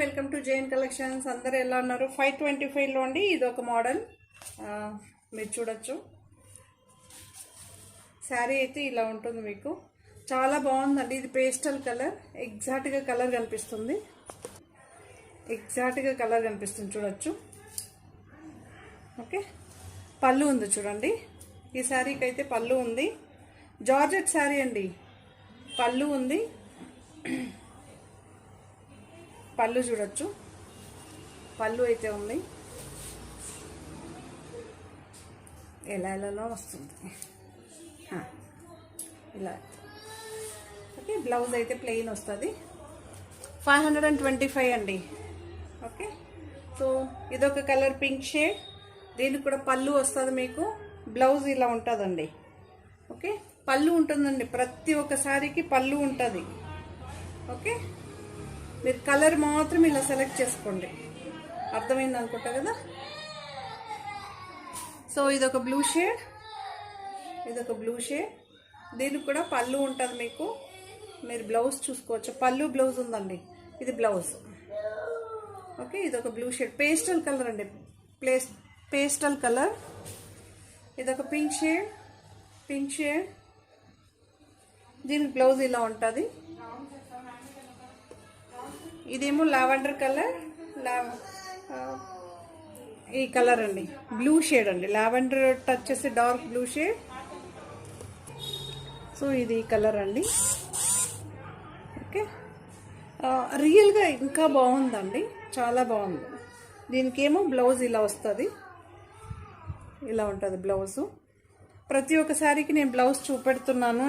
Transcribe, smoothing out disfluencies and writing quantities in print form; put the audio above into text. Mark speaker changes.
Speaker 1: Welcome to Jain collections. అందరూ ఎలా ఉన్నారు? 525లో అండి. ఇది ఒక మోడల్ మీరు చూడొచ్చు. శారీ అయితే ఇలా ఉంటుంది, మీకు చాలా బాగుందండి. ఇది పేస్టల్ కలర్, ఎగ్జాక్ట్గా కలర్ కనిపిస్తుంది, చూడొచ్చు. ఓకే, పళ్ళు ఉంది చూడండి. ఈ శారీకి అయితే పళ్ళు ఉంది, జార్జెట్ శారీ అండి. పళ్ళు ఉంది, పళ్ళు చూడొచ్చు, పళ్ళు అయితే ఉంది. ఎలాలో వస్తుంది ఇలా. ఓకే, బ్లౌజ్ అయితే ప్లెయిన్ వస్తుంది. 525 అండి. ఓకే, సో ఇదొక కలర్ పింక్ షేడ్. దీనికి కూడా పళ్ళు వస్తుంది మీకు. బ్లౌజ్ ఇలా ఉంటుందండి. ఓకే, పళ్ళు ఉంటుందండి. ప్రతి ఒక్క సారీకి పళ్ళు ఉంటుంది. ఓకే, మీరు కలర్ మాత్రం ఇలా సెలెక్ట్ చేసుకోండి. అర్థమైంది అనుకుంటా కదా. సో ఇదొక బ్లూ షేడ్, దీనికి కూడా పళ్ళు ఉంటుంది మీకు. మీరు బ్లౌజ్ చూసుకోవచ్చు, పళ్ళు బ్లౌజ్ ఉందండి. ఇది బ్లౌజ్. ఓకే, ఇదొక బ్లూ షేడ్, పేస్టల్ కలర్ అండి, పేస్టల్ కలర్. ఇదొక పింక్ షేడ్, దీనికి బ్లౌజ్ ఇలా ఉంటుంది. ఇదేమో లావెండర్ కలర్, ఈ కలర్ అండి బ్లూ షేడ్ అండి. లావెండర్ టచ్ చేసి డార్క్ బ్లూ షేడ్. సో ఇది కలర్ అండి. ఓకే, రియల్గా ఇంకా బాగుందండి, చాలా బాగుంది. దీనికేమో బ్లౌజ్ ఇలా వస్తుంది, ఇలా ఉంటుంది బ్లౌజు. ప్రతి ఒక్క సారీకి నేను బ్లౌజ్ చూపెడుతున్నాను.